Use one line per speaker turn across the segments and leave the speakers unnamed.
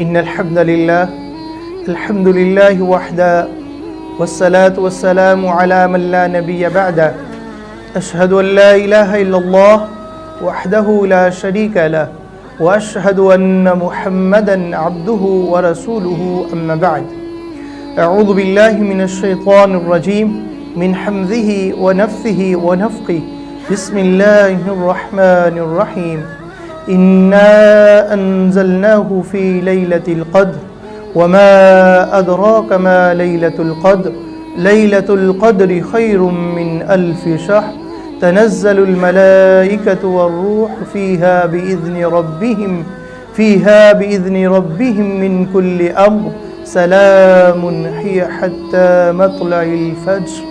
إن الحمد لله وحده والصلاة والسلام على من لا نبي بعده أشهد أن لا إله إلا الله وحده لا شريك له وأشهد أن محمدا عبده ورسوله أما بعد أعوذ بالله من الشيطان الرجيم من حمزه ونفثه ونفقه بسم الله الرحمن الرحيم إنا أنزلناه في ليلة القدر وما أدراك ما ليلة القدر ليلة القدر خير من ألف شهر تنزل الملائكة والروح فيها بإذن ربهم من كل أمر سلام هي حتى مطلع الفجر۔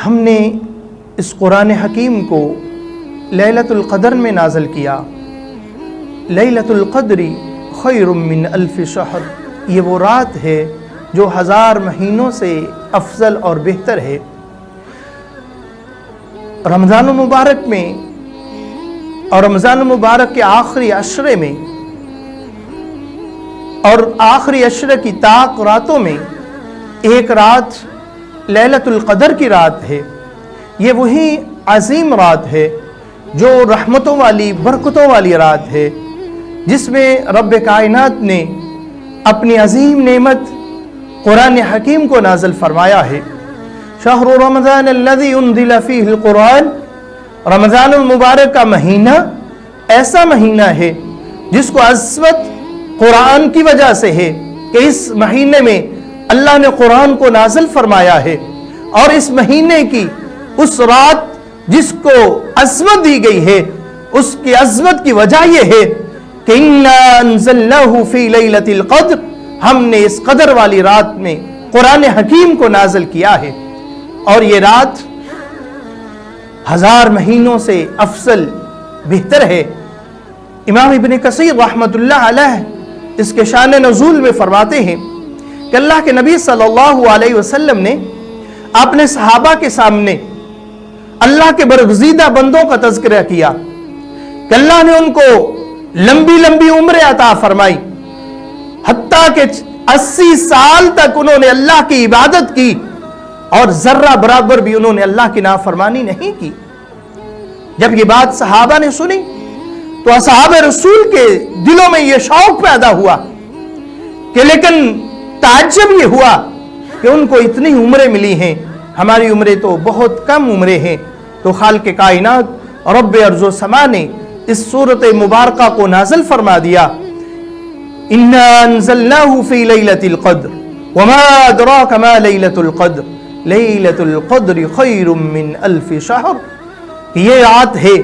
ہم نے اس قرآن حکیم کو لیلۃ القدر میں نازل کیا۔ لیلۃ القدر خیر من الف شہر، یہ وہ رات ہے جو 1000 مہینوں سے افضل اور بہتر ہے۔ رمضان المبارک میں اور رمضان المبارک کے آخری عشرے میں اور آخری عشرے کی طاق راتوں میں ایک رات لیلۃ القدر کی رات ہے۔ یہ وہی عظیم رات ہے جو رحمتوں والی برکتوں والی رات ہے، جس میں رب کائنات نے اپنی عظیم نعمت قرآن حکیم کو نازل فرمایا ہے۔ شہر رمضان الذی انزل فیہ القرآن، رمضان المبارک کا مہینہ ایسا مہینہ ہے جس کو عظمت قرآن کی وجہ سے ہے کہ اس مہینے میں اللہ نے قرآن کو نازل فرمایا ہے، اور اس مہینے کی اس رات جس کو عظمت دی گئی ہے، اس کی عظمت کی وجہ یہ ہے کہ اِنَّا أَنزَلْنَاهُ فِي لَيْلَةِ الْقَدْرِ، ہم نے اس قدر والی رات میں قرآن حکیم کو نازل کیا ہے، اور یہ رات 1000 مہینوں سے افضل بہتر ہے۔ امام ابن کثیر رحمۃ اللہ علیہ اس کے شان نزول میں فرماتے ہیں کہ اللہ کے نبی صلی اللہ علیہ وسلم نے اپنے صحابہ کے سامنے اللہ کے برگزیدہ بندوں کا تذکرہ کیا کہ اللہ نے ان کو لمبی لمبی عمریں عطا فرمائی، حتیٰ کہ 80 سال تک انہوں نے اللہ کی عبادت کی اور ذرہ برابر بھی انہوں نے اللہ کی نافرمانی نہیں کی۔ جب یہ بات صحابہ نے سنی تو اصحاب رسول کے دلوں میں یہ شوق پیدا ہوا کہ لیکن تعجب یہ ہوا کہ ان کو اتنی عمریں ملی ہیں، ہماری عمریں تو بہت کم عمریں ہیں۔ تو خالق کائنات رب ارض و سما نے اس صورت مبارکہ کو نازل فرما دیا، اِنَّا أَنزَلْنَاهُ فِي لَيْلَةِ الْقَدْرِ وَمَا أَدْرَاكَ مَا لَيْلَةُ الْقَدْرِ لَيْلَةُ الْقَدْرِ خَيْرٌ مِّنْ أَلْفِ شَهْرٍ۔ یہ رات ہے،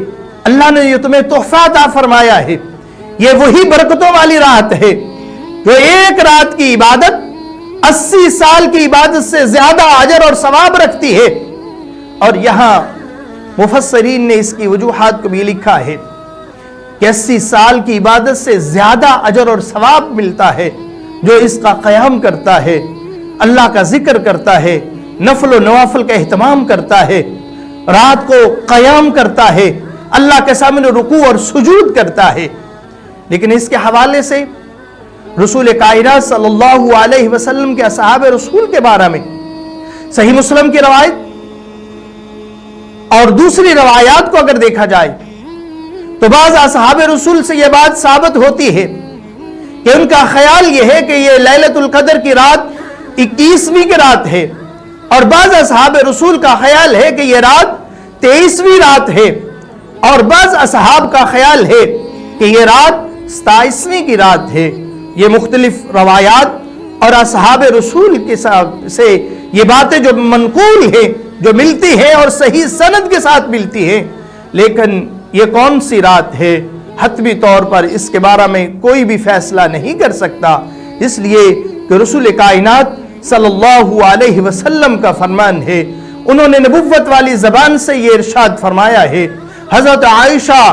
اللہ نے یہ تمہیں تحفہ عطا فرمایا ہے، یہ وہی برکتوں والی رات ہے جو ایک رات کی عبادت 80 سال کی عبادت سے زیادہ اجر اور ثواب رکھتی ہے۔ اور یہاں مفسرین نے اس کی وجوہات کو بھی لکھا ہے کہ 80 سال کی عبادت سے زیادہ اجر اور ثواب ملتا ہے جو اس کا قیام کرتا ہے، اللہ کا ذکر کرتا ہے، نفل و نوافل کا اہتمام کرتا ہے، رات کو قیام کرتا ہے، اللہ کے سامنے رکوع اور سجود کرتا ہے۔ لیکن اس کے حوالے سے رسول کائنات صلی اللہ علیہ وسلم کے اصحاب رسول کے بارے میں صحیح مسلم کی روایت اور دوسری روایات کو اگر دیکھا جائے تو بعض اصحاب رسول سے یہ بات ثابت ہوتی ہے کہ ان کا خیال یہ ہے کہ یہ لیلۃ القدر کی رات 21ویں کی رات ہے، اور بعض اصحاب رسول کا خیال ہے کہ یہ رات 23ویں رات ہے، اور بعض اصحاب کا خیال ہے کہ یہ رات 27ویں کی رات ہے۔ یہ مختلف روایات اور اصحاب رسول کے سے یہ باتیں جو منقول ہیں، جو ملتی ہیں اور صحیح سند کے ساتھ ملتی ہیں، لیکن یہ کون سی رات ہے حتمی طور پر اس کے بارے میں کوئی بھی فیصلہ نہیں کر سکتا، اس لیے کہ رسول کائنات صلی اللہ علیہ وسلم کا فرمان ہے، انہوں نے نبوت والی زبان سے یہ ارشاد فرمایا ہے۔ حضرت عائشہ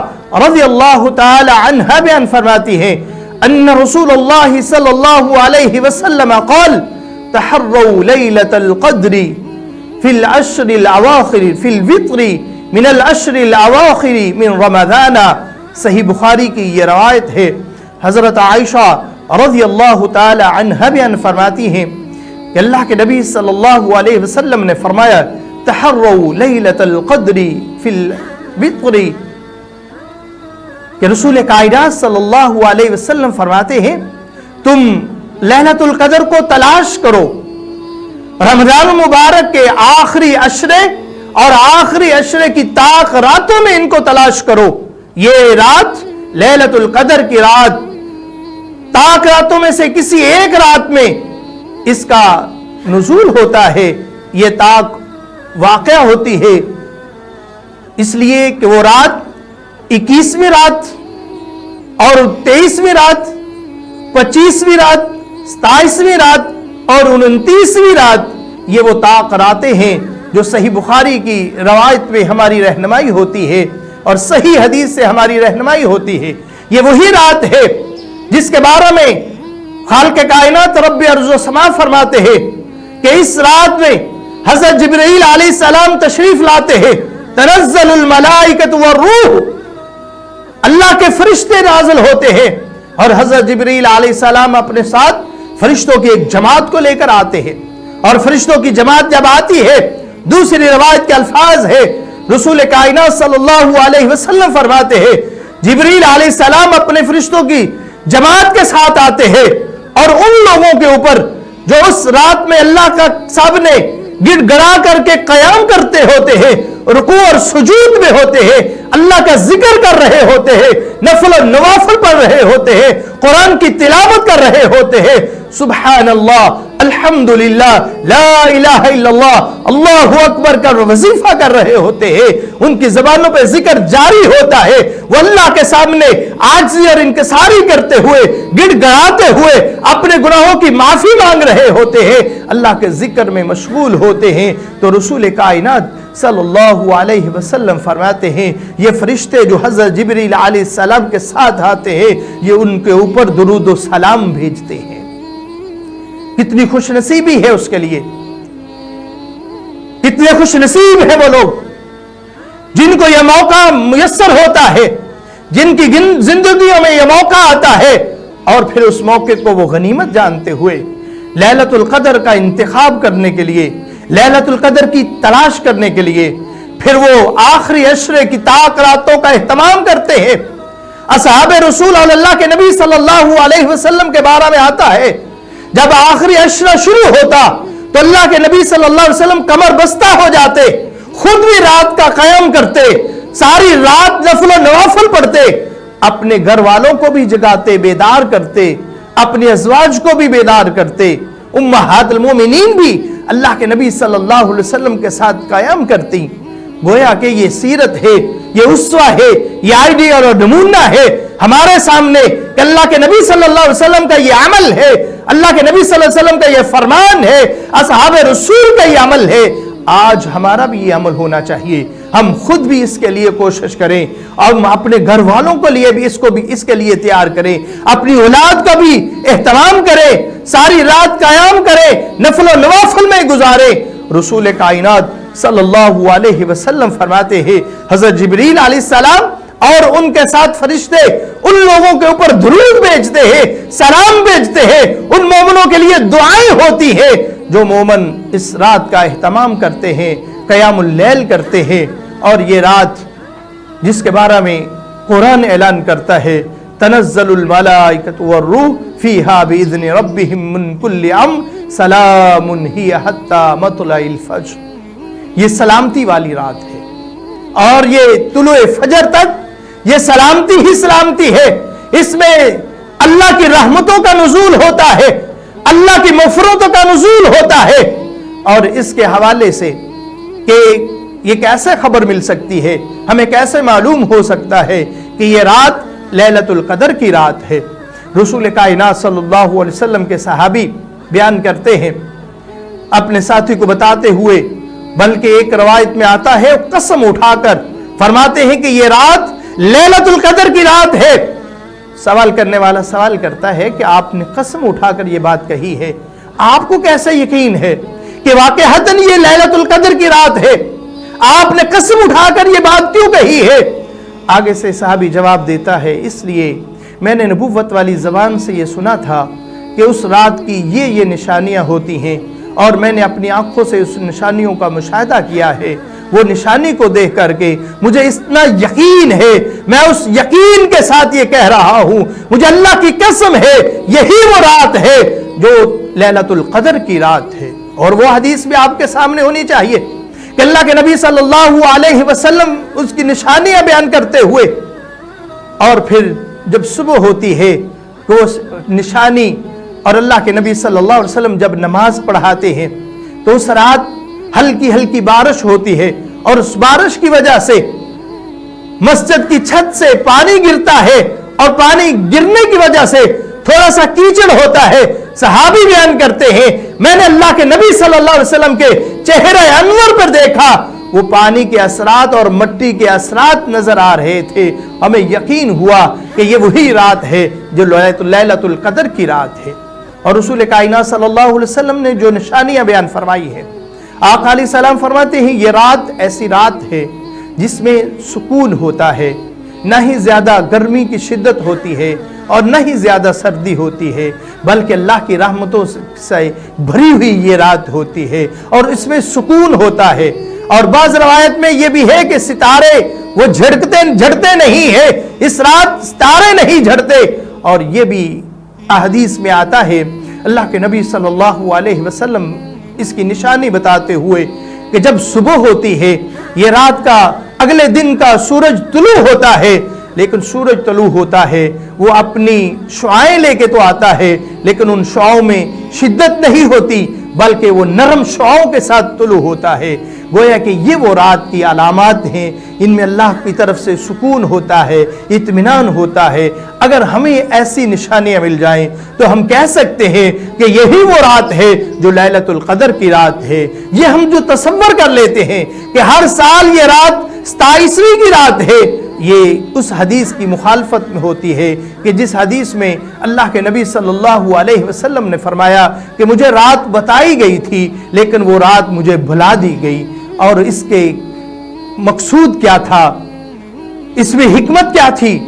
رضی اللہ تعالی عنہ بیان فرماتی ہیں ان رسول اللہ صلی اللہ علیہ وسلم قال تحروا لیلۃ القدر فی العشر الاواخر فی الوتر من العشر الاواخر من رمضان صحیح بخاری کی یہ روایت ہے، حضرت عائشہ رضی اللہ تعالی عنہا بیان فرماتی ہیں کہ اللہ کے نبی صلی اللہ علیہ وسلم نے فرمایا تحروا لیلۃ القدر فی الوتر، کہ رسول کائنات صلی اللہ علیہ وسلم فرماتے ہیں تم لیلۃ القدر کو تلاش کرو، رمضان مبارک کے آخری عشرے اور آخری عشرے کی طاق راتوں میں ان کو تلاش کرو۔ یہ رات لیلۃ القدر کی رات طاق راتوں میں سے کسی ایک رات میں اس کا نزول ہوتا ہے، یہ طاق واقع ہوتی ہے، اس لیے کہ وہ رات 21ویں رات اور 23ویں رات، 25ویں رات، 27ویں رات اور 29ویں رات، یہ وہ طاق راتیں ہیں جو صحیح بخاری کی روایت میں ہماری رہنمائی ہوتی ہے اور صحیح حدیث سے ہماری رہنمائی ہوتی ہے۔ یہ وہی رات ہے جس کے بارے میں خالق کائنات رب ارض و سما فرماتے ہیں کہ اس رات میں حضرت جبرائیل علیہ السلام تشریف لاتے ہیں، تنزل الملائکۃ والروح، اللہ کے فرشتے نازل ہوتے ہیں اور حضرت جبرائیل علیہ السلام اپنے ساتھ فرشتوں کی ایک جماعت کو لے کر آتے ہیں، اور فرشتوں کی جماعت جب آتی ہے، دوسری روایت کے الفاظ ہے رسول کائنات صلی اللہ علیہ وسلم فرماتے ہیں جبرائیل علیہ السلام اپنے فرشتوں کی جماعت کے ساتھ آتے ہیں اور ان لوگوں کے اوپر جو اس رات میں اللہ کا سامنے گڑ گڑا کر کے قیام کرتے ہوتے ہیں، رکوع اور سجود میں ہوتے ہیں، اللہ کا ذکر کر رہے ہوتے ہیں، نفل و نوافل پڑھ رہے ہوتے ہیں، قرآن کی تلاوت کر رہے ہوتے ہیں، سبحان اللہ، الحمدللہ، لا الہ الا اللہ، اللہ اکبر کا وظیفہ کر رہے ہوتے ہیں، ان کی زبانوں پہ ذکر جاری ہوتا ہے، وہ اللہ کے سامنے عاجزی اور انکساری کرتے ہوئے، گڑ گڑاتے ہوئے اپنے گناہوں کی معافی مانگ رہے ہوتے ہیں، اللہ کے ذکر میں مشغول ہوتے ہیں۔ تو رسول کائنات صلی اللہ علیہ وسلم فرماتے ہیں یہ فرشتے جو حضرت جبرائیل علیہ السلام کے ساتھ آتے ہیں، یہ ان کے اوپر درود و سلام بھیجتے ہیں۔ کتنی خوش نصیبی ہے اس کے لیے، کتنے خوش نصیب ہیں وہ لوگ جن کو یہ موقع میسر ہوتا ہے، جن کی زندگیوں میں یہ موقع آتا ہے اور پھر اس موقع کو وہ غنیمت جانتے ہوئے لیلۃ القدر کا انتخاب کرنے کے لیے، لیلۃ القدر کی تلاش کرنے کے لیے پھر وہ آخری عشرے کی طاق راتوں کا اہتمام کرتے ہیں۔ اصحاب رسول اللہ کے نبی صلی اللہ علیہ وسلم کے بارے میں آتا ہے جب آخری عشرہ شروع ہوتا تو اللہ کے نبی صلی اللہ علیہ وسلم کمر بستہ ہو جاتے، خود بھی رات کا قیام کرتے، ساری رات نفل و نوافل پڑھتے، اپنے گھر والوں کو بھی جگاتے، بیدار کرتے، اپنے ازواج کو بھی بیدار کرتے، امہات المومنین بھی اللہ کے نبی صلی اللہ علیہ وسلم کے ساتھ قیام کرتی۔ گویا کہ یہ سیرت ہے، یہ اسوہ ہے، یہ آئیڈیل اور نمونہ ہے ہمارے سامنے کہ اللہ کے نبی صلی اللہ علیہ وسلم کا یہ عمل ہے، اللہ کے نبی صلی اللہ علیہ وسلم کا یہ فرمان ہے، اصحاب رسول کا یہ عمل ہے۔ آج ہمارا بھی یہ عمل ہونا چاہیے، ہم خود بھی اس کے لیے کوشش کریں اور اپنے گھر والوں کے لیے بھی اس کے لیے تیار کریں، اپنی اولاد کا بھی اہتمام کریں، ساری رات قیام کریں، نفل و نوافل میں گزاریں۔ رسول کائنات صلی اللہ علیہ وسلم فرماتے ہیں حضرت جبرائیل علیہ السلام اور ان کے ساتھ فرشتے ان لوگوں کے اوپر درود بھیجتے ہیں، سلام بھیجتے ہیں، ان مومنوں کے لیے دعائیں ہوتی ہیں جو مومن اس رات کا اہتمام کرتے ہیں، قیام اللیل کرتے ہیں۔ اور یہ رات جس کے بارے میں قرآن اعلان کرتا ہے تنزل الملائکۃ والروح فیہا باذن ربہم من کل امر سلام ہی حتی مطلع الفجر، یہ سلامتی والی رات ہے اور یہ طلوع فجر تک یہ سلامتی ہی سلامتی ہے۔ اس میں اللہ کی رحمتوں کا نزول ہوتا ہے، اللہ کی مغفرتوں کا نزول ہوتا ہے۔ اور اس کے حوالے سے کہ یہ کیسے خبر مل سکتی ہے، ہمیں کیسے معلوم ہو سکتا ہے کہ یہ رات لیلۃ القدر کی رات ہے؟ رسول کائنات صلی اللہ علیہ وسلم کے صحابی بیان کرتے ہیں اپنے ساتھی کو بتاتے ہوئے، بلکہ ایک روایت میں آتا ہے قسم اٹھا کر فرماتے ہیں کہ یہ رات لیلۃ القدر کی رات ہے۔ سوال کرنے والا سوال کرتا ہے کہ آپ نے قسم اٹھا کر یہ بات کہی ہے، آپ کو کیسے یقین ہے کہ واقعتاً یہ لیلۃ القدر کی رات ہے؟ آپ نے قسم اٹھا کر یہ بات کیوں کہی ہے؟ آگے سے صحابی جواب دیتا ہے اس لیے میں نے نبوت والی زبان سے یہ سنا تھا کہ اس رات کی یہ نشانیاں ہوتی ہیں، اور میں نے اپنی آنکھوں سے اس نشانیوں کا مشاہدہ کیا ہے۔ وہ نشانی کو دیکھ کر کے مجھے اتنا یقین ہے، میں اس یقین کے ساتھ یہ کہہ رہا ہوں، مجھے اللہ کی قسم ہے یہی وہ رات ہے جو لیلۃ القدر کی رات ہے۔ اور وہ حدیث بھی آپ کے سامنے ہونی چاہیے کہ اللہ کے نبی صلی اللہ علیہ وسلم اس کی نشانیاں بیان کرتے ہوئے، اور پھر جب صبح ہوتی ہے تو اس نشانی، اور اللہ کے نبی صلی اللہ علیہ وسلم جب نماز پڑھاتے ہیں تو اس رات ہلکی ہلکی بارش ہوتی ہے، اور اس بارش کی وجہ سے مسجد کی چھت سے پانی گرتا ہے، اور پانی گرنے کی وجہ سے تھوڑا سا کیچڑ ہوتا ہے۔ صحابی بیان کرتے ہیں میں نے اللہ کے نبی صلی اللہ علیہ وسلم کے چہرہ انور پر دیکھا، وہ پانی کے اثرات اور مٹی کے اثرات نظر آ رہے تھے۔ ہمیں یقین ہوا کہ یہ وہی رات ہے جو لیلۃ القدر کی رات ہے۔ اور رسول کائنات صلی اللہ علیہ وسلم نے جو نشانیاں بیان فرمائی ہیں، آقا علیہ السلام فرماتے ہیں یہ رات ایسی رات ہے جس میں سکون ہوتا ہے، نہ ہی زیادہ گرمی کی شدت ہوتی ہے اور نہ ہی زیادہ سردی ہوتی ہے، بلکہ اللہ کی رحمتوں سے بھری ہوئی یہ رات ہوتی ہے، اور اس میں سکون ہوتا ہے۔ اور بعض روایت میں یہ بھی ہے کہ ستارے وہ جھڑتے نہیں ہیں، اس رات ستارے نہیں جھڑتے۔ اور یہ بھی احادیث میں آتا ہے، اللہ کے نبی صلی اللہ علیہ وسلم اس کی نشانی بتاتے ہوئے کہ جب صبح ہوتی ہے یہ رات کا اگلے دن کا سورج طلوع ہوتا ہے، لیکن سورج طلوع ہوتا ہے وہ اپنی شعاعیں لے کے تو آتا ہے، لیکن ان شعاعوں میں شدت نہیں ہوتی بلکہ وہ نرم شعاعوں کے ساتھ طلوع ہوتا ہے۔ گویا کہ یہ وہ رات کی علامات ہیں، ان میں اللہ کی طرف سے سکون ہوتا ہے، اطمینان ہوتا ہے۔ اگر ہمیں ایسی نشانیاں مل جائیں تو ہم کہہ سکتے ہیں کہ یہی وہ رات ہے جو لیلۃ القدر کی رات ہے۔ یہ ہم جو تصور کر لیتے ہیں کہ ہر سال یہ رات 27ویں کی رات ہے، یہ اس حدیث کی مخالفت میں ہوتی ہے کہ جس حدیث میں اللہ کے نبی صلی اللہ علیہ وسلم نے فرمایا کہ مجھے رات بتائی گئی تھی لیکن وہ رات مجھے بھلا دی گئی۔ اور اس کے مقصود کیا تھا، اس میں حکمت کیا تھی؟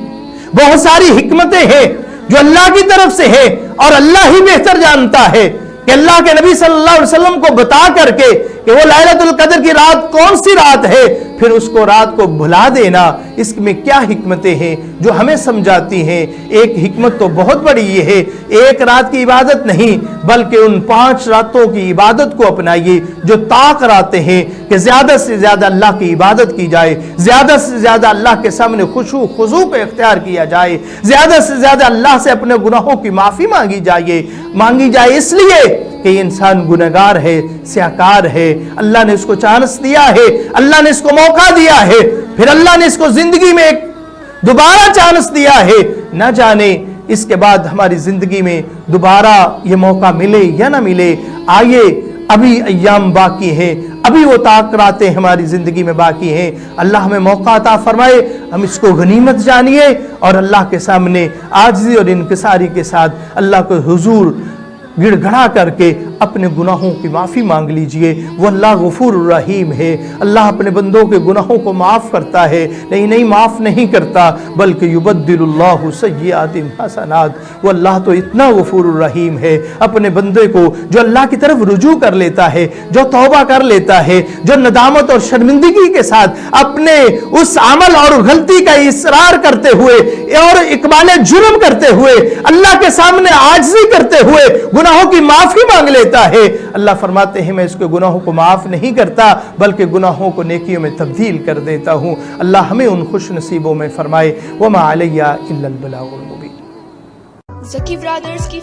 بہت ساری حکمتیں ہیں جو اللہ کی طرف سے ہے، اور اللہ ہی بہتر جانتا ہے کہ اللہ کے نبی صلی اللہ علیہ وسلم کو بتا کر کے کہ وہ لیلۃ القدر کی رات کون سی رات ہے، پھر اس کو رات کو بھلا دینا، اس میں کیا حکمتیں ہیں جو ہمیں سمجھاتی ہیں۔ ایک حکمت تو بہت بڑی یہ ہے، ایک رات کی عبادت نہیں بلکہ ان 5 راتوں کی عبادت کو اپنائیے جو طاق راتیں ہیں کہ زیادہ سے زیادہ اللہ کی عبادت کی جائے، زیادہ سے زیادہ اللہ کے سامنے خشوع خضوع کو اختیار کیا جائے، زیادہ سے زیادہ اللہ سے اپنے گناہوں کی معافی مانگی جائے اس لیے کہ یہ انسان گنہگار ہے، سیاہکار ہے، اللہ نے اس کو چانس دیا ہے، اللہ نے اس کو موقع دیا ہے، پھر اللہ نے اس کو زندگی میں ایک دوبارہ چانس دیا ہے، نہ جانے اس کے بعد ہماری زندگی میں دوبارہ یہ موقع ملے یا نہ ملے۔ آئیے ابھی ایام باقی ہیں، ابھی وہ تاکراتیں ہماری زندگی میں باقی ہیں، اللہ ہمیں موقع عطا فرمائے، ہم اس کو غنیمت جانیے اور اللہ کے سامنے عاجزی اور انکساری کے ساتھ اللہ کے حضور گڑ گڑا کر کے اپنے گناہوں کی معافی مانگ لیجئے۔ وہ اللہ غفور الرحیم ہے، اللہ اپنے بندوں کے گناہوں کو معاف کرتا ہے، نہیں معاف نہیں کرتا بلکہ یبدل اللہ سیئات حسنات۔ وہ اللہ تو اتنا غفور الرحیم ہے، اپنے بندے کو جو اللہ کی طرف رجوع کر لیتا ہے، جو توبہ کر لیتا ہے، جو ندامت اور شرمندگی کے ساتھ اپنے اس عمل اور غلطی کا اصرار کرتے ہوئے اور اقبال جرم کرتے ہوئے اللہ کے سامنے عاجزی کرتے ہوئے گناہوں کی معافی مانگ لیتا ہے، اللہ فرماتے ہیں میں اس کے گناہوں کو معاف نہیں کرتا بلکہ گناہوں کو نیکیوں میں تبدیل کر دیتا ہوں۔ اللہ ہمیں ان خوش نصیبوں میں فرمائے۔ وما علیہ الا البلاغ المبین۔
زکی برادرز کی